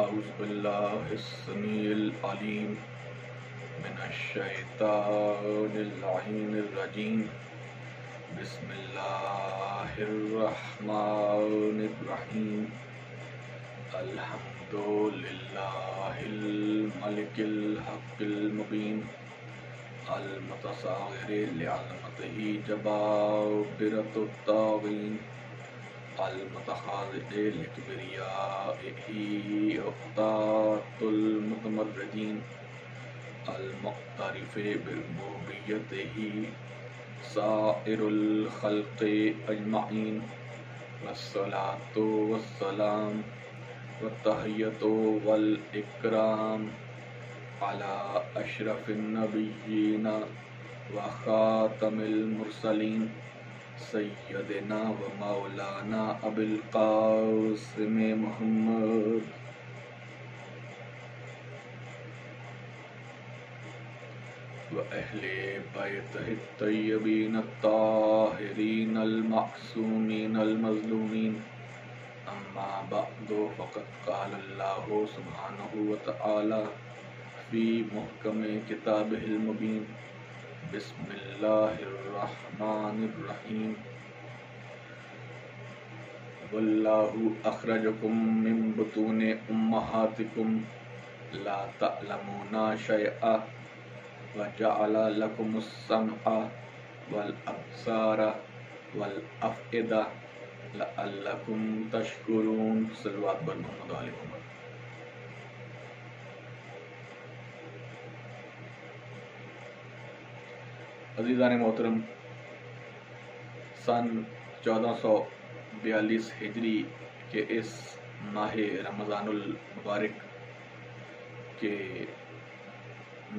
أعوذ بالله السميع العليم من الشيطان اللعين الرجيم. بسم الله الرحمن الرحيم. الحمد لله الملك الحق المبين المتصاغر لعظمته جبابرة الطاغين المتخاذل لكبريائه أقطاط المتمردين المقترف بربوبيته سائر الخلق أجمعين. والصلاة والسلام والتحية والإكرام على أشرف النبيين وخاتم المرسلين سیدنا و مولانا ابو القاسم محمد و اہل بیتہ الطیبین الطاہرین المعصومین المظلومین. اما بعد فقد قال اللہ سبحانہ وتعالی فی محکم کتابہ المبین. بسم اللہ الرحمن الرحیم. واللہ اخرجکم من بطون امہاتکم لا تعلمون شیئا وجعل لکم السمع والابصار والافئدہ لعلکم تشکرون. صلوات بر محمد علیہ وسلم. عزیزان محترم، سن 1442 ہجری کے اس ماہ رمضان المبارک کے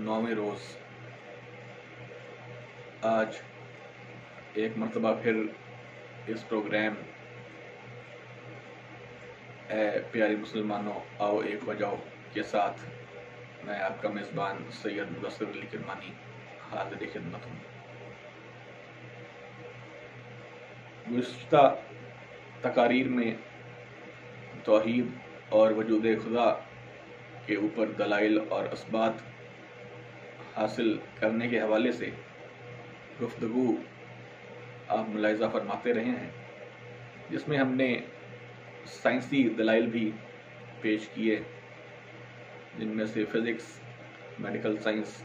9ویں روز آج ایک مرتبہ پھر اس پروگرام اے پیارے مسلمانوں آؤ ایک ہو جاؤ کے ساتھ میں آپ کا میزبان سید مدثر علی کرمانی حاضر خدمت ہوں. گزشتہ تقاریر میں توحید اور وجود خدا کے اوپر دلائل اور اثبات حاصل کرنے کے حوالے سے گفتگو آپ ملاحظہ فرماتے رہے ہیں، جس میں ہم نے سائنسی دلائل بھی پیش کیے، جن میں سے فزکس، میڈیکل سائنس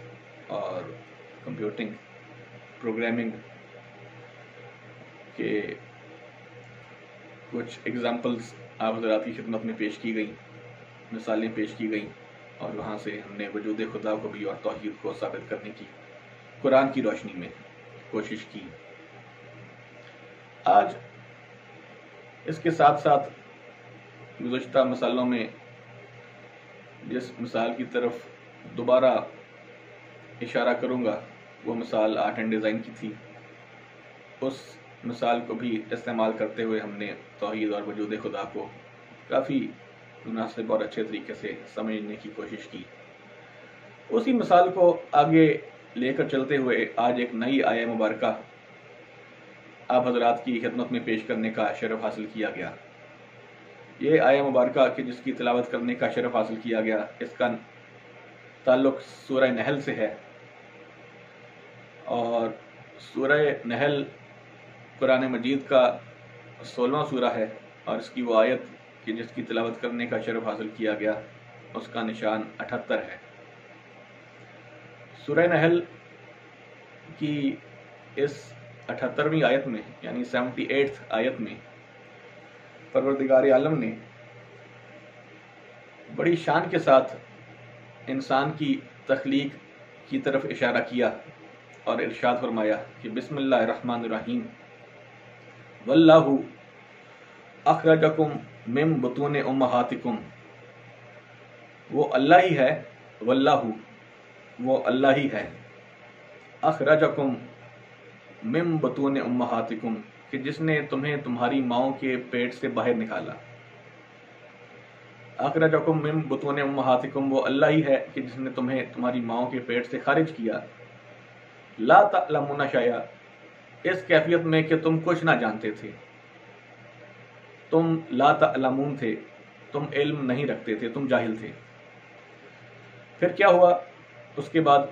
اور کمپیوٹنگ پروگرامنگ کے کچھ ایگزامپلز آپ حضرات کی خدمت میں پیش کی گئیں، مثالیں پیش کی گئیں، اور وہاں سے ہم نے وجود خدا کو بھی اور توحید کو ثابت کرنے کی قرآن کی روشنی میں کوشش کی. آج اس کے ساتھ ساتھ گزشتہ مثالوں میں جس مثال کی طرف دوبارہ اشارہ کروں گا وہ مثال آرٹ اینڈ ڈیزائن کی تھی. اس مثال کو بھی استعمال کرتے ہوئے ہم نے توحید اور وجود خدا کو کافی مناسب اور اچھے طریقے سے سمجھنے کی کوشش کی. اسی مثال کو آگے لے کر چلتے ہوئے آج ایک نئی آیہ مبارکہ آپ حضرات کی خدمت میں پیش کرنے کا شرف حاصل کیا گیا. یہ آیہ مبارکہ کہ جس کی تلاوت کرنے کا شرف حاصل کیا گیا، اس کا تعلق سورہ نحل سے ہے، اور سورہ نحل قرآن مجید کا 16واں سورہ ہے، اور اس کی وہ آیت کہ جس کی تلاوت کرنے کا شرف حاصل کیا گیا اس کا نشان 78 ہے. سورہ نحل کی اس 78ویں آیت میں یعنی 78th آیت میں پروردگار عالم نے بڑی شان کے ساتھ انسان کی تخلیق کی طرف اشارہ کیا اور ارشاد فرمایا کہ بسم اللہ الرحمن الرحیم. واللہ اخرجکم من بطون امہاتکم. وہ اللہ ہی ہے، واللہ وہ اللہ ہی ہے، اخرجکم من بطون امہاتکم کہ جس نے تمہیں تمہاری ماؤں کے پیٹ سے باہر نکالا. اخرجکم من بطون امہاتکم وہ اللہ ہی ہے کہ جس نے تمہیں تمہاری ماؤں کے پیٹ سے خارج کیا. لا تعلمون شیئا اس کیفیت میں کہ تم کچھ نہ جانتے تھے. تم لا تعلمون تھے تم علم نہیں رکھتے تھے، تم جاہل تھے۔ پھر کیا ہوا اس کے بعد؟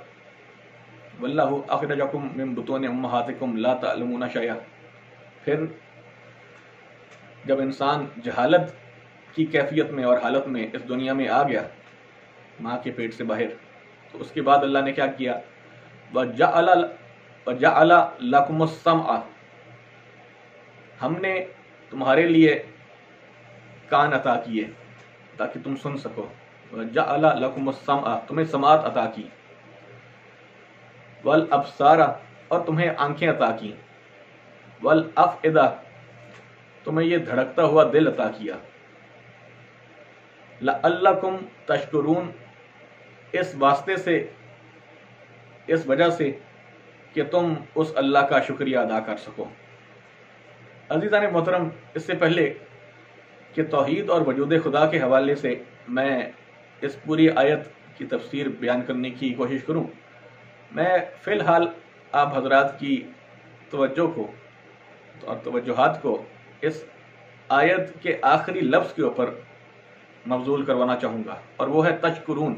واللہ اخرجکم من بطون امہاتکم لا تعلمون شیئا۔ پھر جب انسان جہالت کی کیفیت میں اور حالت میں اس دنیا میں آ گیا ماں کے پیٹ سے باہر، تو اس کے بعد اللہ نے کیا کیا؟ وَجَعَلَ لَكُمُ السَّمْعَ، ہم نے تمہارے لیے کان عطا کیے تاکہ تم سن سکو۔ وَجَعَلَ لَكُمُ السَّمْعَ، تمہیں سماعت عطا کی۔ وَالْأَبْصَارَ، اور تمہیں آنکھیں عطا کی۔ وَالْأَفْئِدَةَ، تمہیں یہ دھڑکتا ہوا دل عطا کیا۔ لَعَلَّكُمْ تَشْكُرُونَ، اس واسطے سے، اس وجہ سے کہ تم اس اللہ کا شکریہ ادا کر سکو۔ عزیزان محترم، اس سے پہلے کہ توحید اور وجود خدا کے حوالے سے میں اس پوری آیت کی تفسیر بیان کرنے کی کوشش کروں، میں فی الحال آپ حضرات کی توجہ کو اور توجہات کو اس آیت کے آخری لفظ کے اوپر مبذول کروانا چاہوں گا، اور وہ ہے تشکرون۔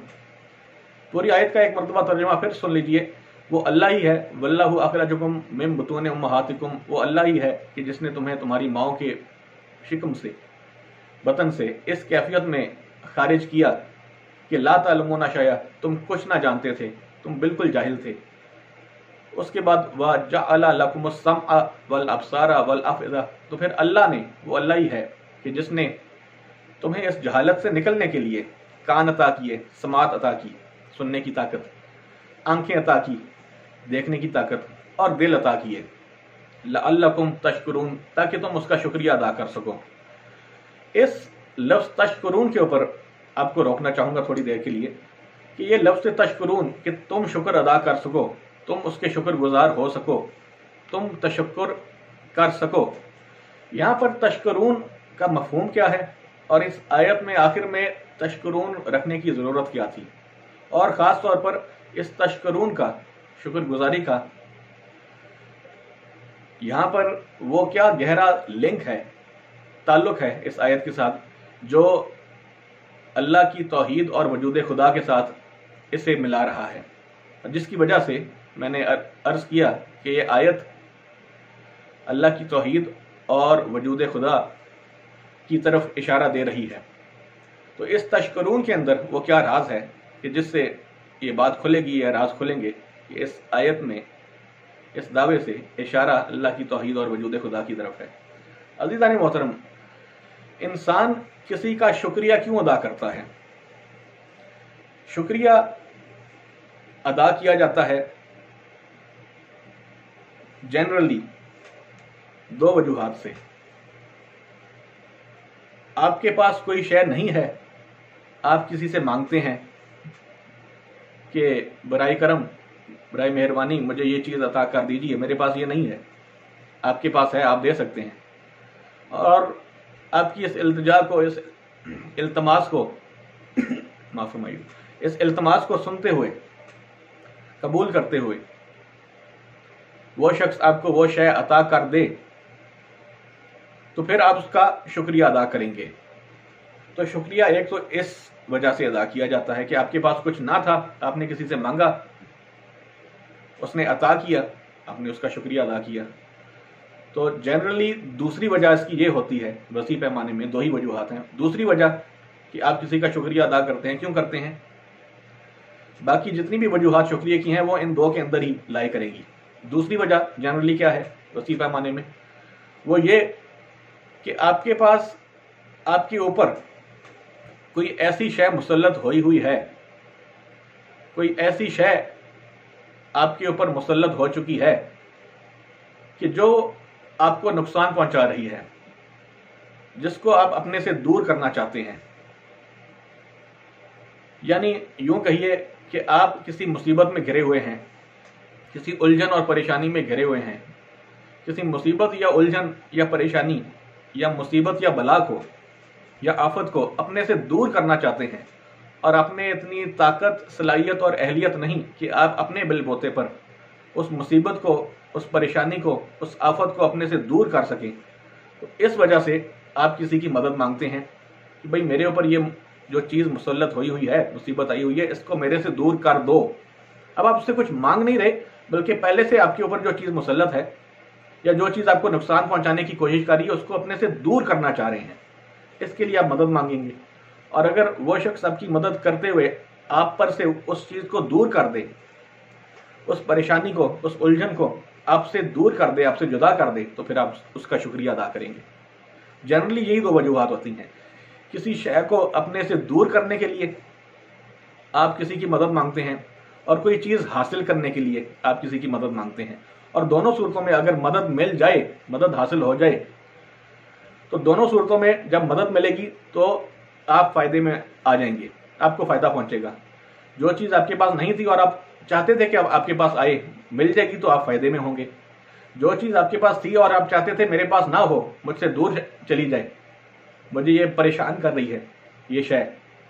پوری آیت کا ایک مرتبہ ترجمہ پھر سن لیجئے۔ وہ اللہ ہی ہے، واللہ اخرجکم من بطون امہاتکم، وہ اللہ ہی ہے کہ جس نے تمہیں تمہاری ماؤں کے شکم سے، بطن سے اس کیفیت میں خارج کیا کہ لا تعلمون شیئا، تم کچھ نہ جانتے تھے، تم بالکل جاہل تھے۔ اس کے بعد وَجَعَلَ لَكُمُ السَّمْعَ وَالْأَبْصَارَ وَالْأَفْئِدَةَ، تو پھر اللہ نے، وہ اللہ ہی ہے کہ جس نے تمہیں اس جہالت سے نکلنے کے لیے کان عطا کیے، سماعت عطا کی، سننے کی طاقت، آنکھیں عطا کی، دیکھنے کی طاقت، اور دل عطا کیے۔ لَعَلَّكُمْ تَشْكُرُونَ، تاکہ تم اس کا شکریہ ادا کر سکو۔ اس لفظ تشکرون کے اوپر آپ کو روکنا چاہوں گا تھوڑی دیر کے لیے، کہ یہ لفظ تشکرون، کہ تم شکر ادا کر سکو، تم اس کے شکر گزار ہو سکو، تم تشکر کر سکو۔ یہاں پر تشکرون کا مفہوم کیا ہے، اور اس آیت میں آخر میں تشکرون رکھنے کی ضرورت کیا تھی، اور خاص طور پر اس تشکرون کا، شکر گزاری کا یہاں پر وہ کیا گہرا لنک ہے، تعلق ہے اس آیت کے ساتھ، جو اللہ کی توحید اور وجود خدا کے ساتھ اسے ملا رہا ہے، جس کی وجہ سے میں نے عرض کیا کہ یہ آیت اللہ کی توحید اور وجود خدا کی طرف اشارہ دے رہی ہے۔ تو اس تشکرون کے اندر وہ کیا راز ہے کہ جس سے یہ بات کھلے گی، یہ راز کھلیں گے کہ اس آیت میں اس دعوے سے اشارہ اللہ کی توحید اور وجود خدا کی طرف ہے۔ عزیزان محترم، انسان کسی کا شکریہ کیوں ادا کرتا ہے؟ شکریہ ادا کیا جاتا ہے جنرلی دو وجوہات سے۔ آپ کے پاس کوئی شے نہیں ہے، آپ کسی سے مانگتے ہیں کہ برائے کرم، برائے مہربانی مجھے یہ چیز عطا کر دیجیے، میرے پاس یہ نہیں ہے، آپ کے پاس ہے، آپ دے سکتے ہیں، اور آپ کی اس التجا کو، اس التماس کو معاف فرمائیے، اس التماس کو سنتے ہوئے، قبول کرتے ہوئے وہ شخص آپ کو وہ شے عطا کر دے تو پھر آپ اس کا شکریہ ادا کریں گے۔ تو شکریہ ایک تو اس وجہ سے ادا کیا جاتا ہے کہ آپ کے پاس کچھ نہ تھا، آپ نے کسی سے مانگا، اس نے عطا کیا، آپ نے اس کا شکریہ ادا کیا۔ تو جنرلی دوسری وجہ اس کی یہ ہوتی ہے، وسیع پیمانے میں دو ہی وجوہات ہیں۔ دوسری وجہ کہ آپ کسی کا شکریہ ادا کرتے ہیں، کیوں کرتے ہیں؟ باقی جتنی بھی وجوہات شکریہ کی ہیں وہ ان دو کے اندر ہی لائے کرے گی۔ دوسری وجہ جنرلی کیا ہے وسیع پیمانے میں؟ وہ یہ کہ آپ کے پاس، آپ کے اوپر کوئی ایسی شے مسلط ہوئی ہے، کوئی ایسی شے آپ کے اوپر مسلط ہو چکی ہے کہ جو آپ کو نقصان پہنچا رہی ہے، جس کو آپ اپنے سے دور کرنا چاہتے ہیں۔ یعنی یوں کہیے کہ آپ کسی مصیبت میں گھرے ہوئے ہیں، کسی الجھن اور پریشانی میں گھرے ہوئے ہیں، کسی مصیبت یا الجھن یا پریشانی یا مصیبت یا بلا کو یا آفت کو اپنے سے دور کرنا چاہتے ہیں، اور آپ میں اتنی طاقت، صلاحیت اور اہلیت نہیں کہ آپ اپنے بل بوتے پر اس مصیبت کو، اس پریشانی کو، اس آفت کو اپنے سے دور کر سکیں۔ تو اس وجہ سے آپ کسی کی مدد مانگتے ہیں، کہ بھئی میرے اوپر یہ جو چیز مسلط ہوئی ہے، مصیبت آئی ہوئی ہے، اس کو میرے سے دور کر دو۔ اب آپ اس سے کچھ مانگ نہیں رہے، بلکہ پہلے سے آپ کے اوپر جو چیز مسلط ہے یا جو چیز آپ کو نقصان پہنچانے کی کوشش کر رہی ہے، اس کو اپنے سے دور کرنا چاہ رہے ہیں، اس کے لیے آپ مدد مانگیں گے۔ اور اگر وہ شخص آپ کی مدد کرتے ہوئے آپ پر سے اس چیز کو دور کر دے، اس پریشانی کو، اس الجھن کو آپ سے دور کر دے، آپ سے جدا کر دے، تو پھر آپ اس کا شکریہ ادا کریں گے۔ جنرلی یہی دو وجوہات ہوتی ہیں، کسی شے کو اپنے سے دور کرنے کے لیے آپ کسی کی مدد مانگتے ہیں، اور کوئی چیز حاصل کرنے کے لیے آپ کسی کی مدد مانگتے ہیں۔ اور دونوں صورتوں میں اگر مدد مل جائے، مدد حاصل ہو جائے، تو دونوں صورتوں میں جب مدد ملے گی تو آپ فائدے میں آ جائیں گے، آپ کو فائدہ پہنچے گا۔ جو چیز آپ کے پاس نہیں تھی اور آپ چاہتے تھے کہ آپ کے پاس آئے، مل جائے گی تو آپ فائدے میں ہوں گے۔ جو چیز آپ کے پاس تھی اور آپ چاہتے تھے میرے پاس نہ ہو، مجھ سے دور چلی جائے، مجھے یہ پریشان کر رہی ہے، یہ شے،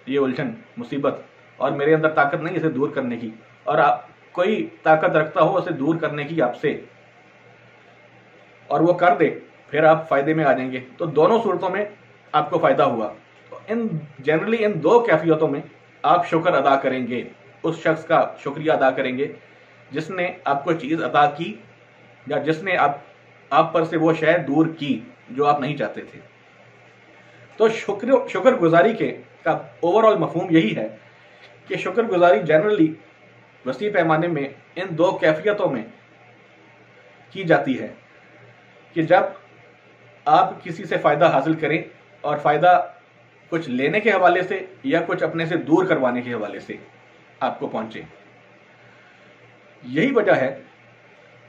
یہ الجھن، مصیبت، اور میرے اندر طاقت نہیں اسے دور کرنے کی، اور آپ کوئی طاقت رکھتا ہو اسے دور کرنے کی آپ سے، اور وہ کر دے، پھر آپ فائدے میں آ جائیں گے۔ تو دونوں صورتوں میں آپ کو فائدہ ہوا۔ جنرلی ان دو کیفیتوں میں آپ شکر ادا کریں گے، اس شخص کا شکریہ ادا کریں گے جس نے آپ کو چیز عطا کی، یا جس نے آپ پر سے وہ شے دور کی جو آپ نہیں چاہتے تھے۔ تو شکر گزاری کا اوور آل مفہوم یہی ہے کہ شکر گزاری جنرلی وسیع پیمانے میں ان دو کیفیتوں میں کی جاتی ہے، کہ جب آپ کسی سے فائدہ حاصل کریں، اور فائدہ کچھ لینے کے حوالے سے یا کچھ اپنے سے دور کروانے کے حوالے سے آپ کو پہنچے۔ یہی وجہ ہے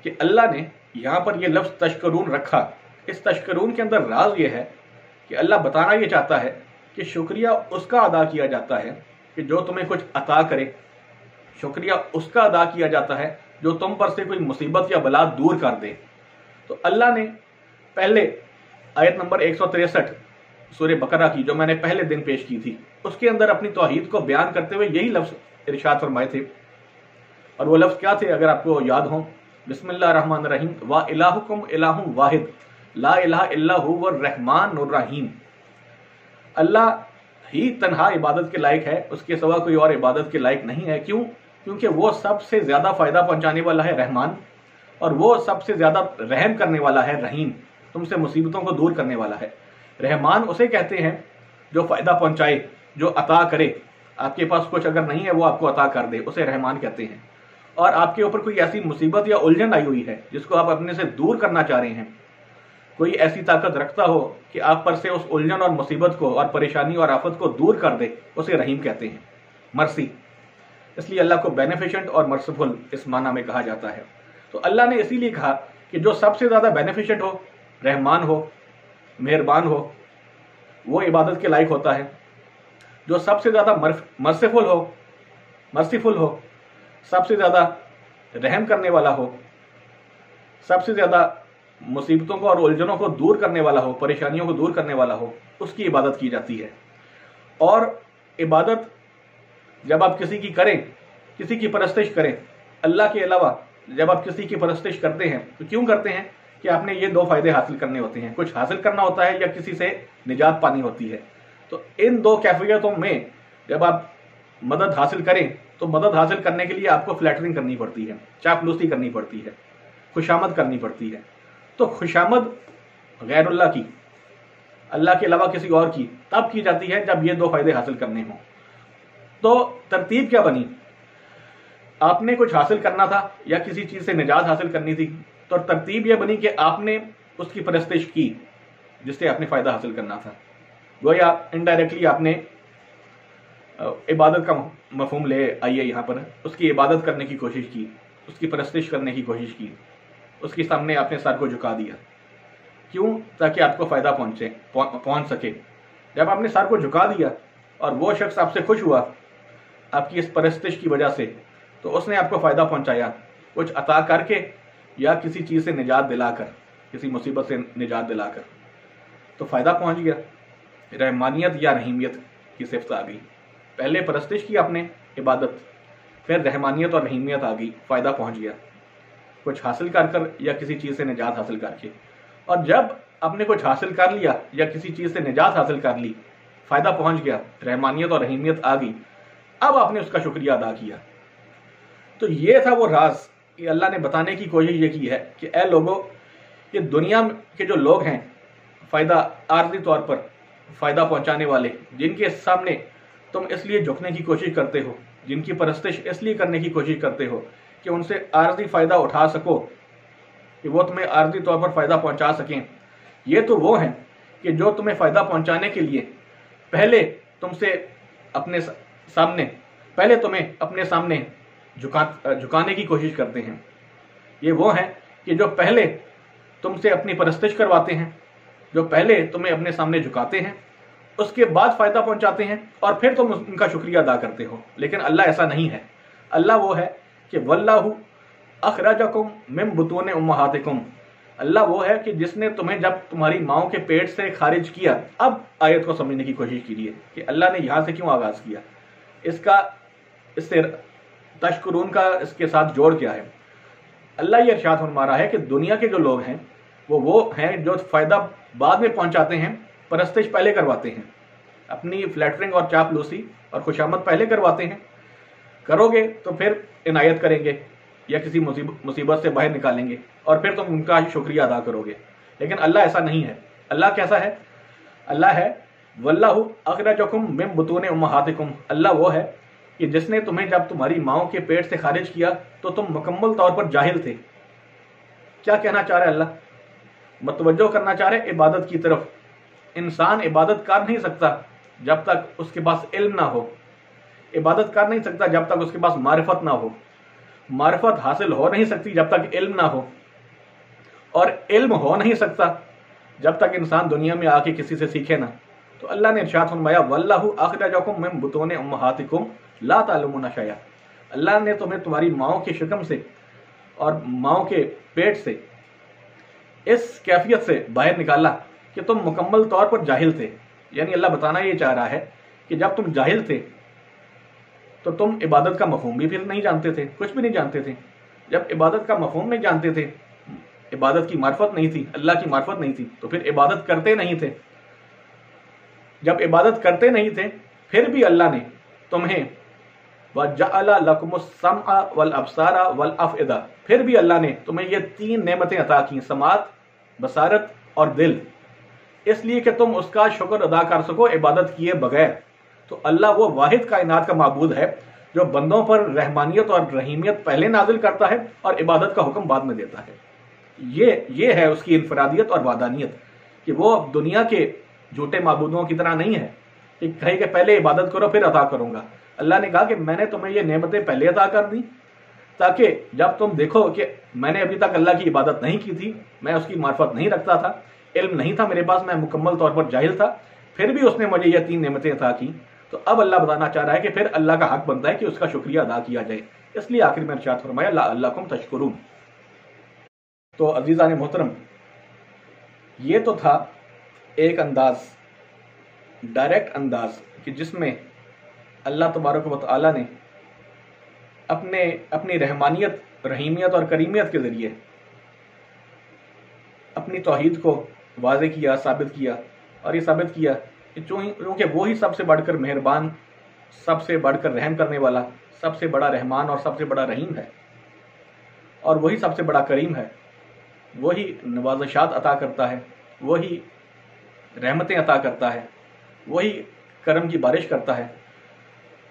کہ اللہ نے یہاں پر یہ لفظ تشکرون رکھا۔ اس تشکرون کے اندر راز یہ ہے کہ اللہ بتانا یہ چاہتا ہے کہ شکریہ اس کا ادا کیا جاتا ہے کہ جو تمہیں کچھ عطا کرے، شکریہ اس کا ادا کیا جاتا ہے جو تم پر سے کوئی مصیبت یا بلا دور کر دے۔ تو اللہ نے پہلے آیت نمبر 163 سورہ بقرہ کی، جو میں نے پہلے دن پیش کی تھی، اس کے اندر اپنی توحید کو بیان کرتے ہوئے یہی لفظ ارشاد فرمائے تھے۔ اور وہ لفظ کیا تھے اگر آپ کو یاد ہوں؟ بسم اللہ الرحمن الرحیم، وَإِلَٰهُكُمْ إِلَٰهٌ وَاحِدٌ لَا إِلَٰهَ إِلَّا هُوَ الرَّحْمَٰنُ الرَّحِيمُ۔ اللہ ہی تنہا عبادت کے لائق ہے، اس کے سوا کوئی اور عبادت کے لائق نہیں ہے۔ کیوں؟ کیونکہ وہ سب سے زیادہ فائدہ پہنچانے والا ہے، رحمان، اور وہ سب سے زیادہ رحم کرنے والا ہے، رحیم، تم سے مصیبتوں کو دور کرنے والا ہے۔ رحمان اسے کہتے ہیں جو فائدہ پہنچائے، جو عطا کرے۔ آپ کے پاس کچھ اگر نہیں ہے وہ آپ کو عطا کر دے، اسے رحمان کہتے ہیں۔ اور آپ کے اوپر کوئی ایسی مصیبت یا الجھن آئی ہوئی ہے جس کو آپ اپنے سے دور کرنا چاہ رہے ہیں، کوئی ایسی طاقت رکھتا ہو کہ آپ پر سے اس الجھن اور مصیبت کو اور پریشانی اور آفت کو دور کر دے، اسے رحیم کہتے ہیں، مرسی۔ اس لیے اللہ کو بینیفیشنٹ اور مرسیفل اس معنی میں کہا جاتا ہے۔ تو اللہ نے اسی لیے کہا کہ جو سب سے زیادہ بینیفیشنٹ ہو، رحمان ہو، مہربان ہو، وہ عبادت کے لائق ہوتا ہے۔ جو سب سے زیادہ مرسیفل ہو، سب سے زیادہ رحم کرنے والا ہو، سب سے زیادہ مصیبتوں کو اور الجھنوں کو دور کرنے والا ہو، پریشانیوں کو دور کرنے والا ہو، اس کی عبادت کی جاتی ہے۔ اور عبادت جب آپ کسی کی کریں، کسی کی پرستش کریں، اللہ کے علاوہ جب آپ کسی کی پرستش کرتے ہیں تو کیوں کرتے ہیں؟ کہ آپ نے یہ دو فائدے حاصل کرنے ہوتے ہیں، کچھ حاصل کرنا ہوتا ہے یا کسی سے نجات پانی ہوتی ہے۔ تو ان دو کیفیتوں میں جب آپ مدد حاصل کریں تو مدد حاصل کرنے کے لیے آپ کو فلیٹرنگ کرنی پڑتی ہے، چاپلوسی کرنی پڑتی ہے، خوشامد کرنی پڑتی ہے۔ تو خوشامد غیر اللہ کی، اللہ کے علاوہ کسی اور کی، تب کی جاتی ہے جب یہ دو فائدے حاصل کرنے ہوں۔ تو ترتیب کیا بنی؟ آپ نے کچھ حاصل کرنا تھا یا کسی چیز سے نجات حاصل کرنی تھی، تو ترتیب یہ بنی کہ آپ نے اس کی پرستش کی جس سے آپ نے فائدہ حاصل کرنا تھا۔ گویا انڈائریکٹلی آپ نے عبادت کا مفہوم لے آئیے یہاں پر، اس کی عبادت کرنے کی کوشش کی، اس کی پرستش کرنے کی کوشش کی، اس کے سامنے آپ نے سر کو جھکا دیا۔ کیوں؟ تاکہ آپ کو فائدہ پہنچ سکے۔ جب آپ نے سر کو جھکا دیا اور وہ شخص آپ سے خوش ہوا آپ کی اس پرستش کی وجہ سے، تو اس نے آپ کو فائدہ پہنچایا، کچھ عطا کر کے یا کسی چیز سے نجات دلا کر، کسی مصیبت سے نجات دلا کر، تو فائدہ پہنچ گیا۔ رحمانیت یا رحیمیت کی صفت آ گئی۔ پہلے پرستش کی آپ نے عبادت، پھر رحمانیت اور رحیمیت آ گئی، فائدہ پہنچ گیا کچھ حاصل کر یا کسی چیز سے نجات حاصل کر کے۔ اور جب آپ نے کچھ حاصل کر لیا یا کسی چیز سے نجات حاصل کر لی، فائدہ پہنچ گیا، رحمانیت اور رحیمیت آ گئی، اب آپ نے اس کا شکریہ ادا کیا۔ تو یہ تھا وہ راز کہ اللہ نے بتانے کی کوشش یہ کی ہے کہ اے لوگوں، یہ دنیا کے جو لوگ ہیں فائدہ عارضی طور پر فائدہ پہنچانے والے، جن کے سامنے تم اس لیے جھکنے کی کوشش کرتے ہو، جن کی پرستش اس لیے کرنے کی کوشش کرتے ہو کہ ان سے عارضی فائدہ اٹھا سکو، کہ وہ تمہیں عارضی طور پر فائدہ پہنچا سکیں، یہ تو وہ ہیں کہ جو تمہیں فائدہ پہنچانے کے لیے پہلے تمہیں اپنے سامنے جھکانے کی کوشش کرتے ہیں۔ یہ وہ ہیں کہ جو پہلے تم سے اپنی پرستش کرواتے ہیں، جو پہلے تمہیں اپنے سامنے جھکاتے ہیں، اس کے بعد فائدہ پہنچاتے ہیں، اور پھر تم ان کا شکریہ ادا کرتے ہو۔ لیکن اللہ ایسا نہیں ہے۔ اللہ وہ ہے کہ واللہ اخرجکم من بطون امہاتکم، اللہ وہ ہے کہ جس نے تمہیں جب تمہاری ماؤں کے پیٹ سے خارج کیا۔ اب آیت کو سمجھنے کی کوشش کیجیے کہ اللہ نے یہاں سے کیوں آغاز کیا، اس سے تشکرون کا اس کے ساتھ جوڑ کیا ہے۔ اللہ یہ ارشاد فرما رہا ہے کہ دنیا کے جو لوگ ہیں وہ ہیں جو فائدہ بعد میں پہنچاتے ہیں، پرستش پہلے کرواتے ہیں، اپنی فلیٹرنگ اور چاپلوسی اور خوشامد پہلے کرواتے ہیں۔ کرو گے تو پھر عنایت کریں گے یا کسی مصیبت سے باہر نکالیں گے، اور پھر تم ان کا شکریہ ادا کرو گے۔ لیکن اللہ ایسا نہیں ہے۔ اللہ کیسا ہے؟ اللہ ہے واللہ اخرجکم من بطون امہاتکم، اللہ وہ ہے کہ جس نے تمہیں جب تمہاری ماؤں کے پیٹ سے خارج کیا تو تم مکمل طور پر جاہل تھے۔ کیا کہنا چاہ رہے اللہ؟ متوجہ کرنا چاہ رہے عبادت کی طرف۔ انسان عبادت کر نہیں سکتا جب تک اس کے پاس علم نہ ہو، عبادت کر نہیں سکتا جب تک اس کے پاس معرفت نہ ہو، معرفت حاصل ہو نہیں سکتی جب تک علم نہ ہو، اور علم ہو نہیں سکتا جب تک انسان دنیا میں آ کے کسی سے سیکھے نہ۔ تو اللہ نے ارشاد فرمایا واللہ اخرجکم من بطون امہاتکم لا تعلمون شیئا، اللہ نے تمہیں تمہاری ماؤں کی شکم سے اور ماؤں کے پیٹ سے اس کیفیت سے باہر نکالا کہ تم مکمل طور پر جاہل تھے۔ یعنی اللہ بتانا یہ چاہ رہا ہے کہ جب تم جاہل تھے تو تم عبادت کا مفہوم بھی پھر نہیں جانتے تھے، کچھ بھی نہیں جانتے تھے۔ جب عبادت کا مفہوم نہیں جانتے تھے، عبادت کی معرفت نہیں تھی، اللہ کی معرفت نہیں تھی، تو پھر عبادت کرتے نہیں تھے۔ جب عبادت کرتے نہیں تھے پھر بھی اللہ نے تمہیں وَجَعَلَ لَكُمُ السَّمْعَ وَالْأَبْصَارَ وَالْأَفْئِدَةَ، پھر بھی اللہ نے تمہیں یہ تین نعمتیں عطا کی، سماعت، بصارت اور دل، اس لیے کہ تم اس کا شکر ادا کر سکو عبادت کیے بغیر۔ تو اللہ وہ واحد کائنات کا معبود ہے جو بندوں پر رحمانیت اور رحیمیت پہلے نازل کرتا ہے اور عبادت کا حکم بعد میں دیتا ہے۔ یہ ہے اس کی انفرادیت اور وحدانیت، کہ وہ دنیا کے جھوٹے معبودوں کی طرح نہیں ہے کہ کہے کہ پہلے عبادت کرو پھر عطا کروں گا۔ اللہ نے کہا کہ میں نے تمہیں یہ نعمتیں پہلے عطا کر دی تاکہ جب تم دیکھو کہ میں نے ابھی تک اللہ کی عبادت نہیں کی تھی، میں اس کی معرفت نہیں رکھتا تھا، علم نہیں تھا میرے پاس، میں مکمل طور پر جاہل تھا، پھر بھی اس نے مجھے یہ تین نعمتیں عطا کی۔ تو اب اللہ بتانا چاہ رہا ہے کہ پھر اللہ کا حق بنتا ہے کہ اس کا شکریہ ادا کیا جائے، اس لیے آخر میں ارشاد فرمایا لعلکم تشکرون۔ تو عزیزان محترم، یہ تو تھا ایک انداز، ڈائریکٹ انداز، کہ جس میں اللہ تبارک و تعالی نے اپنی رحمانیت، رحیمیت اور کریمیت کے ذریعے اپنی توحید کو واضح کیا، ثابت کیا، اور یہ ثابت کیا کہ چونکہ وہی سب سے بڑھ کر مہربان، سب سے بڑھ کر رحم کرنے والا، سب سے بڑا رحمان اور سب سے بڑا رحیم ہے، اور وہی سب سے بڑا کریم ہے، وہی نوازشات عطا کرتا ہے، وہی رحمتیں عطا کرتا ہے، وہی کرم کی بارش کرتا ہے،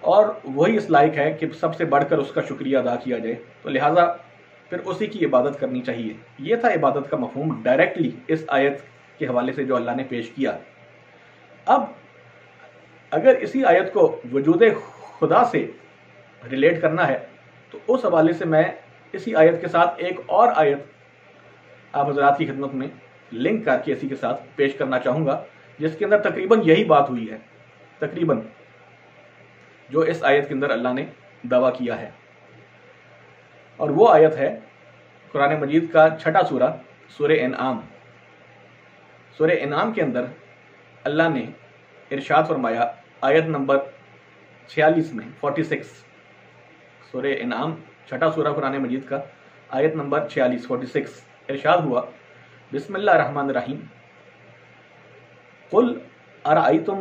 اور وہی اس لائق ہے کہ سب سے بڑھ کر اس کا شکریہ ادا کیا جائے۔ تو لہٰذا پھر اسی کی عبادت کرنی چاہیے۔ یہ تھا عبادت کا مفہوم ڈائریکٹلی اس آیت کے حوالے سے جو اللہ نے پیش کیا۔ اب اگر اسی آیت کو وجود خدا سے ریلیٹ کرنا ہے تو اس حوالے سے میں اسی آیت کے ساتھ ایک اور آیت آپ حضرات کی خدمت میں لنک کر کے اسی کے ساتھ پیش کرنا چاہوں گا، جس کے اندر تقریباً یہی بات ہوئی ہے، تقریباً جو اس آیت کے اندر اللہ نے دعویٰ کیا ہے۔ اور وہ آیت ہے قرآن مجید کا 6واں سورہ، سورہ انعام۔ سورہ انعام کے اندر اللہ نے ارشاد فرمایا آیت نمبر 46 میں، 46، سورہ انعام 6واں سورہ قرآن مجید کا آیت نمبر 46 ارشاد ہوا بسم اللہ الرحمن الرحیم قل ارائیتم